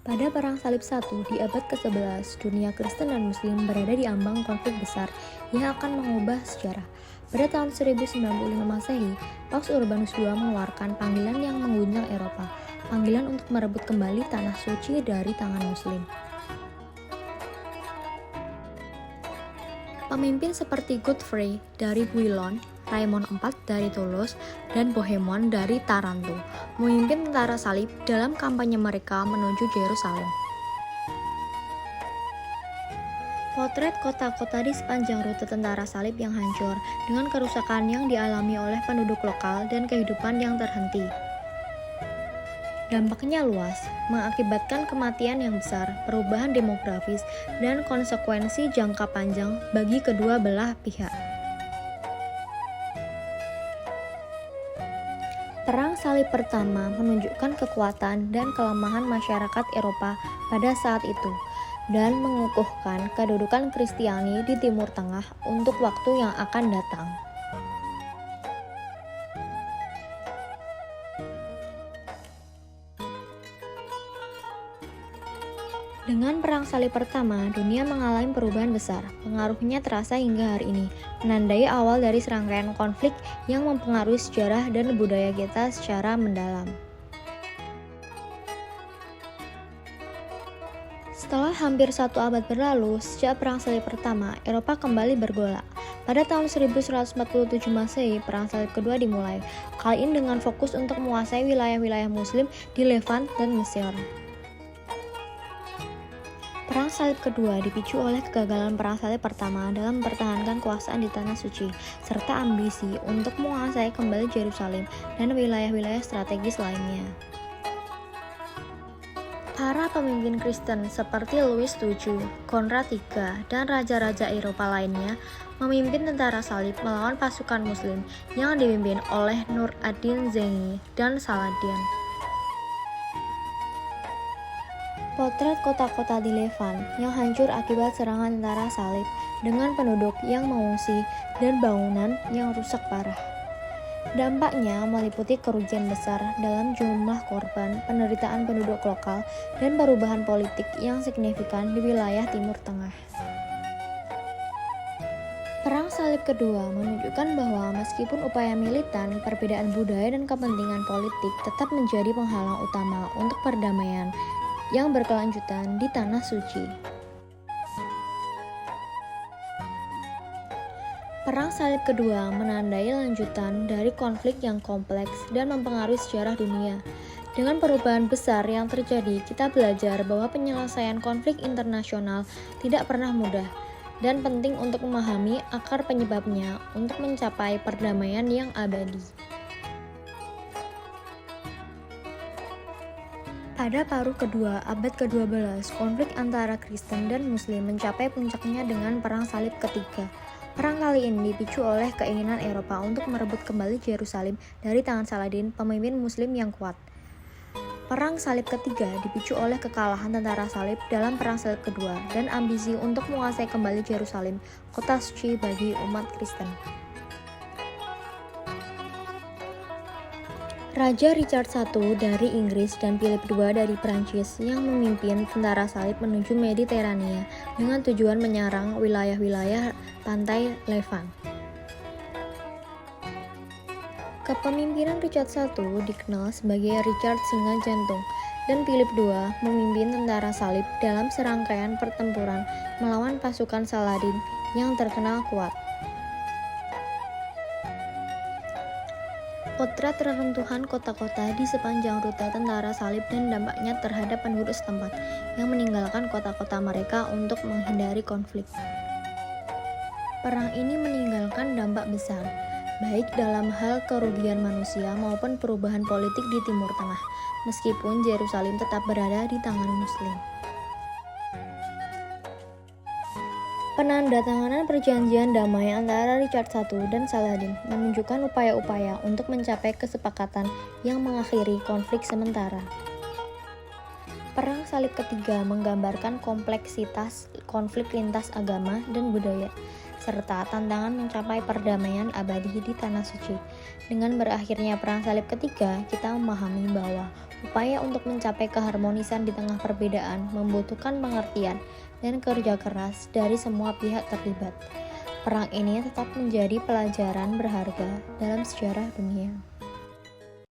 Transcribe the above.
Pada Perang Salib I di abad ke-11, dunia Kristen dan Muslim berada di ambang konflik besar yang akan mengubah sejarah. Pada tahun 1095 Masehi, Paus Urbanus II mengeluarkan panggilan yang mengguncang Eropa, panggilan untuk merebut kembali tanah suci dari tangan Muslim. Pemimpin seperti Godfrey dari Bouillon, Raymond IV dari Toulouse, dan Bohemond dari Taranto memimpin tentara salib dalam kampanye mereka menuju Yerusalem. Potret kota-kota di sepanjang rute tentara salib yang hancur dengan kerusakan yang dialami oleh penduduk lokal dan kehidupan yang terhenti. Dampaknya luas, mengakibatkan kematian yang besar, perubahan demografis, dan konsekuensi jangka panjang bagi kedua belah pihak. Perang Salib Pertama menunjukkan kekuatan dan kelemahan masyarakat Eropa pada saat itu, dan mengukuhkan kedudukan Kristiani di Timur Tengah untuk waktu yang akan datang. Dengan Perang Salib Pertama, dunia mengalami perubahan besar. Pengaruhnya terasa hingga hari ini, menandai awal dari serangkaian konflik yang mempengaruhi sejarah dan budaya kita secara mendalam. Setelah hampir satu abad berlalu, sejak Perang Salib Pertama, Eropa kembali bergolak. Pada tahun 1147 Masehi, Perang Salib Kedua dimulai, kali ini dengan fokus untuk menguasai wilayah-wilayah Muslim di Levant dan Mesir. Perang Salib Kedua dipicu oleh kegagalan Perang Salib Pertama dalam mempertahankan kekuasaan di Tanah Suci, serta ambisi untuk menguasai kembali Yerusalem dan wilayah-wilayah strategis lainnya. Para pemimpin Kristen seperti Louis VII, Konrad III, dan raja-raja Eropa lainnya memimpin tentara salib melawan pasukan Muslim yang dipimpin oleh Nur ad-Din Zengi dan Saladin. Potret kota-kota di Levant yang hancur akibat serangan tentara salib dengan penduduk yang mengungsi dan bangunan yang rusak parah. Dampaknya meliputi kerugian besar dalam jumlah korban, penderitaan penduduk lokal, dan perubahan politik yang signifikan di wilayah Timur Tengah. Perang Salib Kedua menunjukkan bahwa meskipun upaya militan, perbedaan budaya dan kepentingan politik tetap menjadi penghalang utama untuk perdamaian yang berkelanjutan di Tanah Suci. Perang Salib Kedua menandai lanjutan dari konflik yang kompleks dan mempengaruhi sejarah dunia. Dengan perubahan besar yang terjadi, kita belajar bahwa penyelesaian konflik internasional tidak pernah mudah dan penting untuk memahami akar penyebabnya untuk mencapai perdamaian yang abadi. Pada paruh kedua abad ke-12, konflik antara Kristen dan Muslim mencapai puncaknya dengan Perang Salib Ketiga. Perang kali ini dipicu oleh keinginan Eropa untuk merebut kembali Yerusalem dari tangan Saladin, pemimpin Muslim yang kuat. Perang Salib Ketiga dipicu oleh kekalahan tentara salib dalam Perang Salib Kedua dan ambisi untuk menguasai kembali Yerusalem, kota suci bagi umat Kristen. Raja Richard I dari Inggris dan Philip II dari Prancis yang memimpin tentara salib menuju Mediterania dengan tujuan menyerang wilayah-wilayah pantai Levant. Kepemimpinan Richard I dikenal sebagai Richard Singa Jantung, dan Philip II memimpin tentara salib dalam serangkaian pertempuran melawan pasukan Saladin yang terkenal kuat. Potret reruntuhan kota-kota di sepanjang rute tentara salib dan dampaknya terhadap penduduk setempat yang meninggalkan kota-kota mereka untuk menghindari konflik. Perang ini meninggalkan dampak besar, baik dalam hal kerugian manusia maupun perubahan politik di Timur Tengah, meskipun Yerusalem tetap berada di tangan Muslim. Penandatanganan perjanjian damai antara Richard I dan Saladin menunjukkan upaya-upaya untuk mencapai kesepakatan yang mengakhiri konflik sementara. Perang Salib Ketiga menggambarkan kompleksitas konflik lintas agama dan budaya, serta tantangan mencapai perdamaian abadi di Tanah Suci. Dengan berakhirnya Perang Salib Ketiga, kita memahami bahwa Upaya untuk mencapai keharmonisan di tengah perbedaan membutuhkan pengertian dan kerja keras dari semua pihak terlibat. Perang ini tetap menjadi pelajaran berharga dalam sejarah dunia.